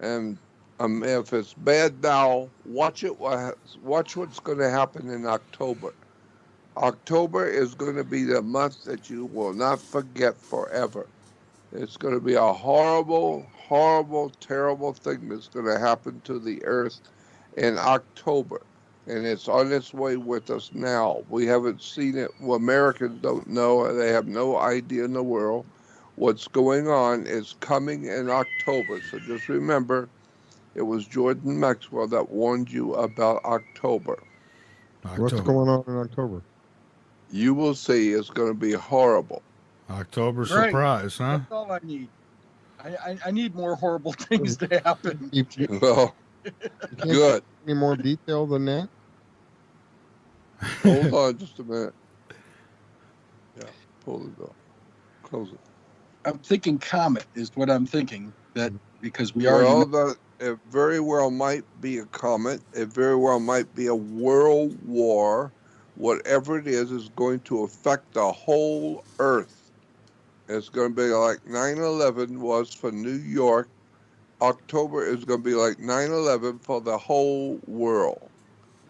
And if it's bad now, watch it. Watch what's going to happen in October. October is going to be the month that you will not forget forever. It's going to be a horrible, horrible, terrible thing that's going to happen to the earth in October. And it's on its way with us now. We haven't seen it. Well, Americans don't know. They have no idea in the world. What's going on is coming in October. So just remember, it was Jordan Maxwell that warned you about October. What's October. going on in October? You will see it's going to be horrible. October Right. surprise, huh? That's all I need. I need more horrible things to happen. You Well, can't good. any more detail than that? Hold on just a minute. Yeah, pull it up. Close it. I'm thinking comet is what I'm thinking. That because we already Well, know, it very well might be a comet. It very well might be a world war. Whatever it is going to affect the whole earth. It's going to be like 9/11 was for New York. October is going to be like 9/11 for the whole world.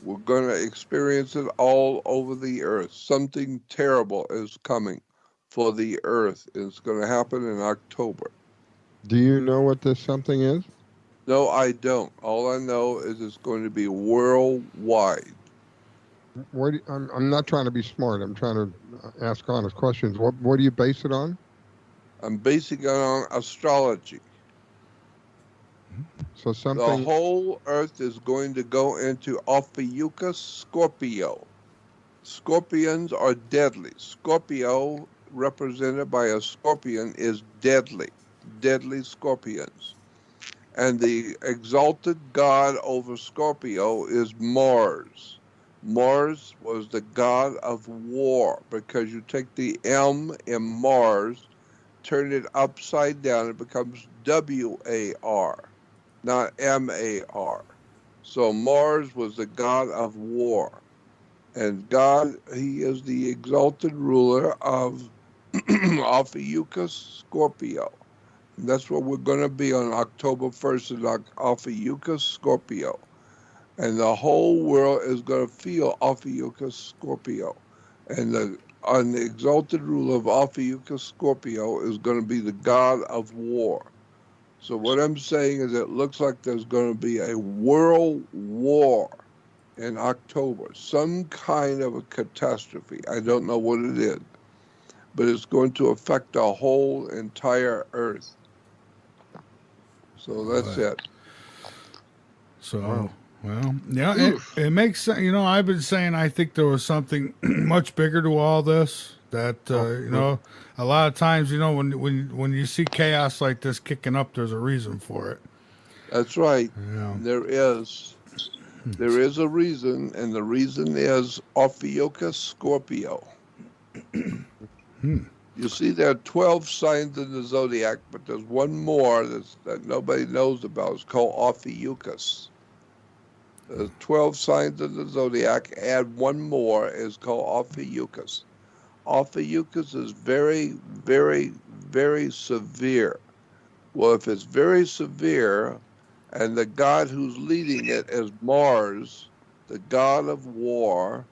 We're going to experience it all over the earth. Something terrible is coming for the earth. It's going to happen in October. Do you know what this something is? No, I don't. All I know is it's going to be worldwide. I'm not trying to be smart. I'm trying to ask honest questions. What do you base it on? I'm basing it on astrology. So The something. whole earth is going to go into Ophiuchus Scorpio. Scorpions are deadly. Scorpio, represented by a scorpion, is deadly. Deadly scorpions. And the exalted god over Scorpio is Mars. Mars was the god of war, because you take the M in Mars, turn it upside down, it becomes WAR, not MAR. So Mars was the god of war. And God, he is the exalted ruler of Ophiuchus Scorpio. And that's what we're going to be on October 1st in Ophiuchus Scorpio. And the whole world is going to feel Ophiuchus Scorpio. And on the exalted ruler of Ophiuchus Scorpio is going to be the god of war. So what I'm saying is it looks like there's going to be a world war in October, some kind of a catastrophe. I don't know what it is, but it's going to affect the whole entire earth. So that's it. So, well, yeah, it makes sense. You know, I've been saying I think there was something much bigger to all this. That you know, a lot of times, you know, when you see chaos like this kicking up, there's a reason for it. That's right. Yeah. There is. There is a reason, and the reason is Ophiuchus Scorpio. You see, there are 12 signs in the zodiac, but there's one more that nobody knows about. It's called Ophiuchus. There's 12 signs in the zodiac. Add one more, is called Ophiuchus. Ophiuchus is very, very, very severe. Well, if it's very severe, and the god who's leading it is Mars, the god of war,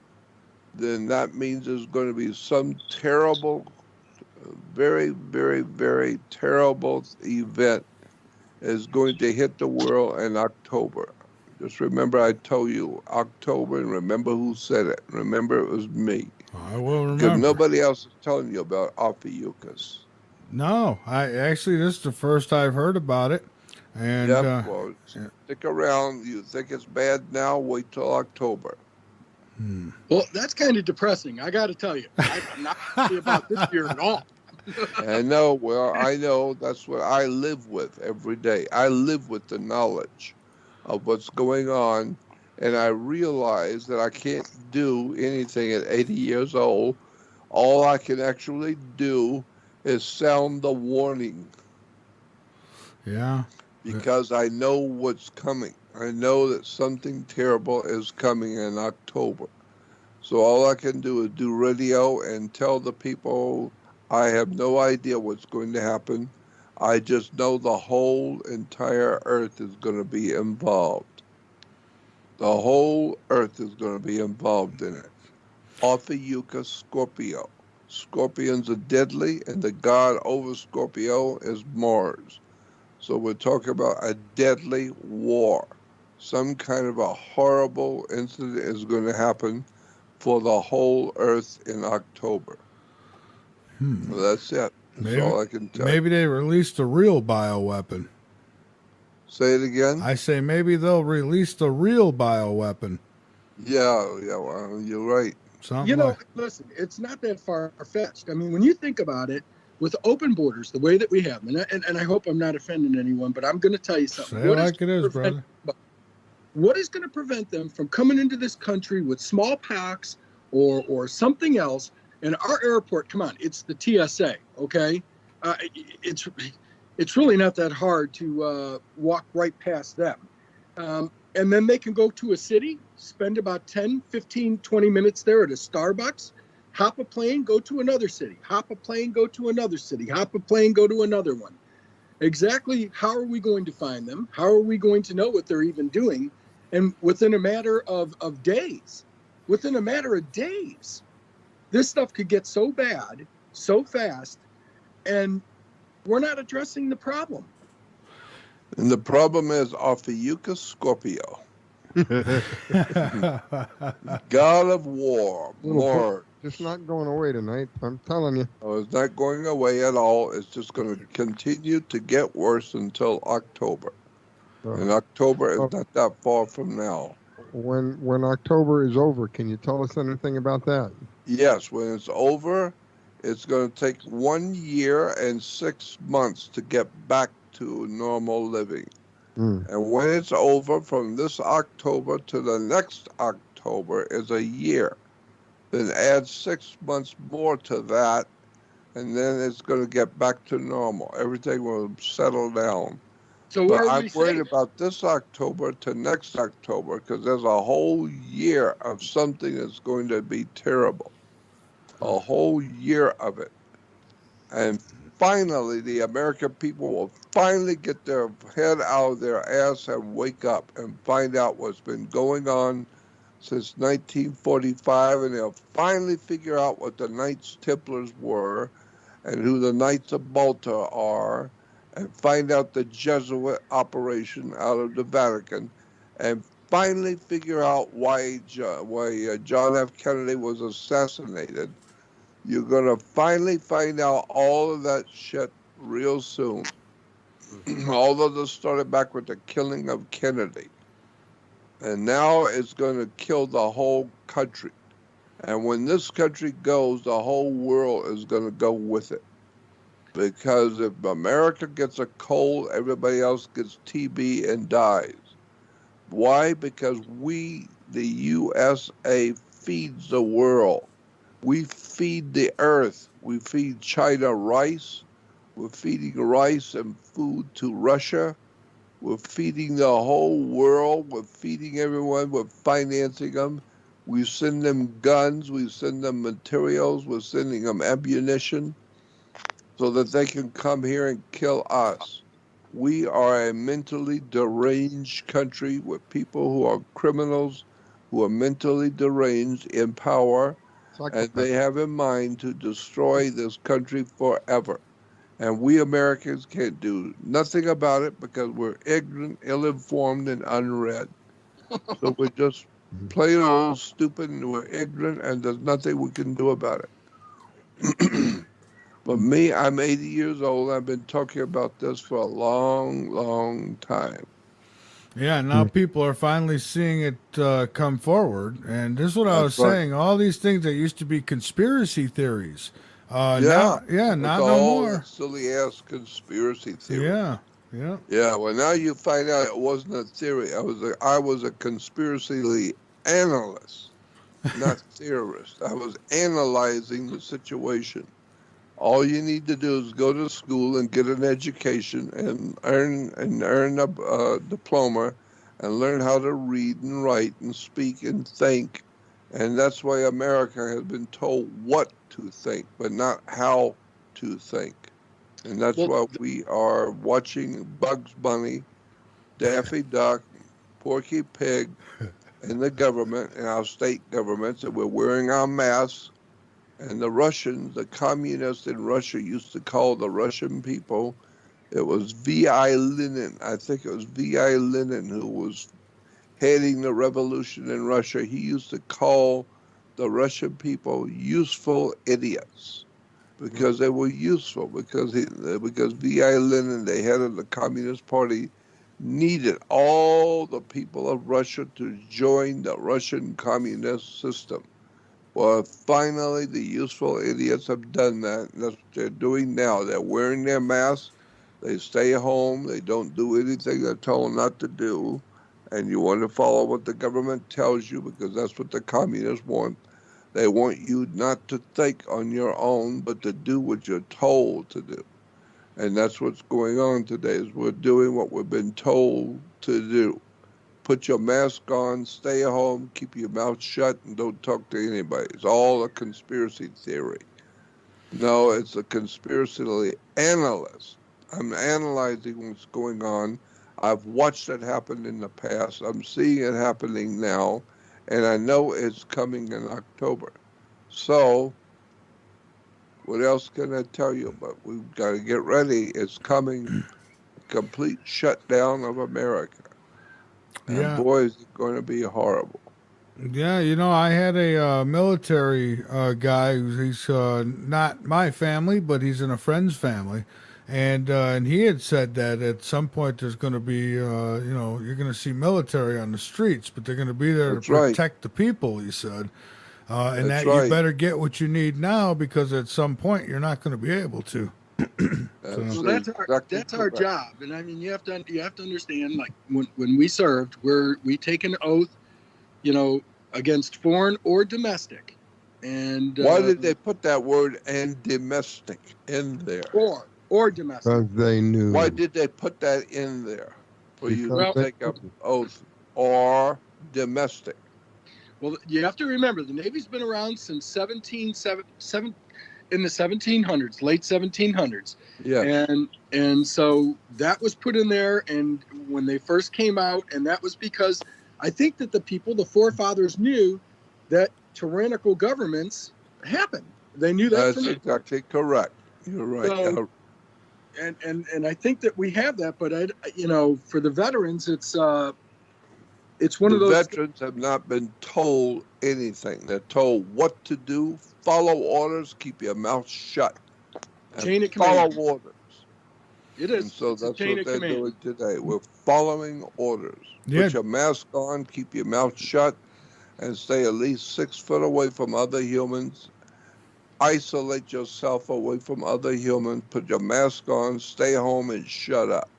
then that means there's going to be some terrible, very, very, very terrible event is going to hit the world in October. Just remember I told you October, and remember who said it. Remember it was me. I will remember. Because nobody else is telling you about Ophiuchus. No, this is the first I've heard about it. And Well, stick around. You think it's bad now? Wait till October. Well, that's kind of depressing. I got to tell you, I'm not happy about this year at all. I know. Well, I know. That's what I live with every day. I live with the knowledge of what's going on, and I realize that I can't do anything at 80 years old. All I can actually do is sound the warning. Yeah. Because I know what's coming. I know that something terrible is coming in October. So all I can do is do radio and tell the people I have no idea what's going to happen. I just know the whole entire earth is going to be involved. The whole earth is going to be involved in it. Ophiuchus Scorpio. Scorpions are deadly, and the god over Scorpio is Mars. So we're talking about a deadly war. Some kind of a horrible incident is going to happen for the whole earth in October. Well, that's it. That's all I can tell you. Maybe they released a real bioweapon. Say it again? I say maybe they'll release the real bioweapon. Yeah, well, you're right. Listen, it's not that far-fetched. I mean, when you think about it, with open borders, the way that we have, and I hope I'm not offending anyone, but I'm going to tell you something. Say it like it is, brother. What is going to prevent them from coming into this country with smallpox or something else? And our airport, come on, it's the TSA, okay? It's really not that hard to walk right past them. And then they can go to a city, spend about 10, 15, 20 minutes there at a Starbucks, hop a plane, go to another city, hop a plane, go to another city, hop a plane, go to another one. Exactly how are we going to find them? How are we going to know what they're even doing? And within a matter of days, this stuff could get so bad, so fast, and we're not addressing the problem. And the problem is Ophiuchus Scorpio. God of war, Mars. Just not going away tonight, I'm telling you. Oh, it's not going away at all. It's just going to continue to get worse until October. And October is not that far from now. When October is over, can you tell us anything about that? Yes, when it's over, it's going to take 1 year and 6 months to get back to normal living. And when it's over, from this October to the next October is a year. Then add 6 months more to that, and then it's going to get back to normal. Everything will settle down. So but I'm worried about this October to next October because there's a whole year of something that's going to be terrible. A whole year of it. And finally, the American people will finally get their head out of their ass and wake up and find out what's been going on since 1945, and they'll finally figure out what the Knights Templars were and who the Knights of Malta are, and find out the Jesuit operation out of the Vatican, and finally figure out why John F. Kennedy was assassinated. You're going to finally find out all of that shit real soon. Although this started back with the killing of Kennedy. And now it's going to kill the whole country. And when this country goes, the whole world is going to go with it. Because if America gets a cold, everybody else gets TB and dies. Why? Because we, the USA, feeds the world. We feed the earth. We feed China rice. We're feeding rice and food to Russia. We're feeding the whole world. We're feeding everyone. We're financing them. We send them guns. We send them materials. We're sending them ammunition so that they can come here and kill us. We are a mentally deranged country with people who are criminals, who are mentally deranged in power, and they have in mind to destroy this country forever. And we Americans can't do nothing about it because we're ignorant, ill-informed, and unread. So we're just plain old stupid, and we're ignorant, and there's nothing we can do about it. But me, I'm 80 years old. I've been talking about this for a long, long time. Yeah, now people are finally seeing it come forward. And this is what I was saying. All these things that used to be conspiracy theories. Not no more. Silly ass conspiracy theory. Yeah. Well, now you find out it wasn't a theory. I was a conspiracy analyst, not theorist. I was analyzing the situation. All you need to do is go to school and get an education and earn a diploma and learn how to read and write and speak and think. And that's why America has been told what to think, but not how to think. And that's why we are watching Bugs Bunny, Daffy Duck, Porky Pig, and the government, and our state governments, and we're wearing our masks. And the Russians, the communists in Russia used to call the Russian people, it was V.I. Lenin. I think it was V.I. Lenin who was heading the revolution in Russia. He used to call the Russian people useful idiots because they were useful, because V.I. Lenin, the head of the Communist Party, needed all the people of Russia to join the Russian communist system. Well, finally, the useful idiots have done that, and that's what they're doing now. They're wearing their masks, they stay home, they don't do anything they're told not to do, and you want to follow what the government tells you because that's what the communists want. They want you not to think on your own, but to do what you're told to do. And that's what's going on today, is we're doing what we've been told to do. Put your mask on, stay at home, keep your mouth shut, and don't talk to anybody. It's all a conspiracy theory. No, it's a conspiracy analyst. I'm analyzing what's going on. I've watched it happen in the past. I'm seeing it happening now, and I know it's coming in October. So, what else can I tell you? But we've got to get ready. It's coming. Complete shutdown of America. And boy, is it going to be horrible. Yeah, you know, I had a military guy he's not my family, but he's in a friend's family. And he had said that at some point there's going to be, you know, you're going to see military on the streets, but they're going to be there to protect the people, he said. And that you better get what you need now because at some point you're not going to be able to. So that's our job, and I mean you have to understand. Like when we served, we take an oath, you know, against foreign or domestic. And why did they put that word "and domestic" in there? Or domestic. Because they knew. Why did they put that in there for you to take an oath or domestic? Well, you have to remember the Navy's been around since in the 1700s, late 1700s. Yeah. And so that was put in there, and when they first came out, and that was because I think that the forefathers knew that tyrannical governments happen. They knew that. That's exactly correct. You're right. So, and I think that we have that, but you know, for the veterans, it's one of those. Veterans have not been told anything. They're told what to do, follow orders, keep your mouth shut. Chain of command. Follow orders. It is. And so that's what they're doing today. We're following orders. Yeah. Put your mask on, keep your mouth shut, and stay at least 6 foot away from other humans. Isolate yourself away from other humans. Put your mask on, stay home, and shut up.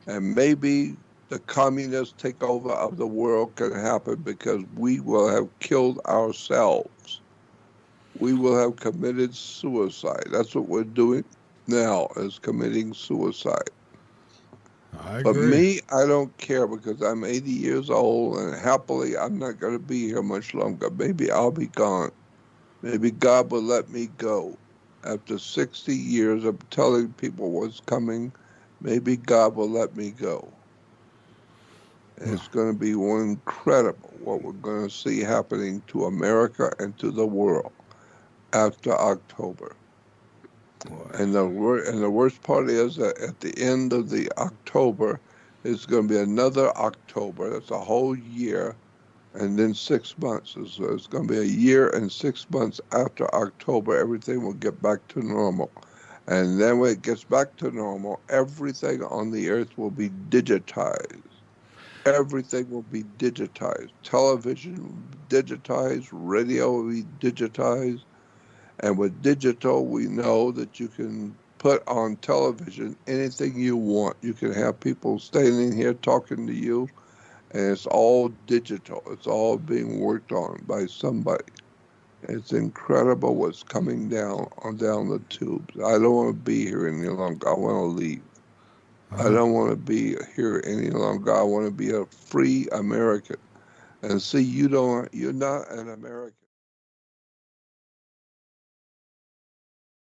And maybe the communist takeover of the world can happen because we will have killed ourselves. We will have committed suicide. That's what we're doing now, is committing suicide. I agree. But me, I don't care because I'm 80 years old and happily I'm not going to be here much longer. Maybe I'll be gone. Maybe God will let me go. After 60 years of telling people what's coming, maybe God will let me go. And it's going to be incredible what we're going to see happening to America and to the world after October. And the worst part is that at the end of the October, it's going to be another October. That's a whole year, and then 6 months. So it's going to be a year and 6 months after October. Everything will get back to normal. And then when it gets back to normal, everything on the earth will be digitized. Everything will be digitized. Television will be digitized. Radio will be digitized. And with digital, we know that you can put on television anything you want. You can have people standing here talking to you, and it's all digital. It's all being worked on by somebody. It's incredible what's coming down the tubes. I don't want to be here any longer. I want to leave. I don't want to be here any longer. I want to be a free American. And see, you're not an American.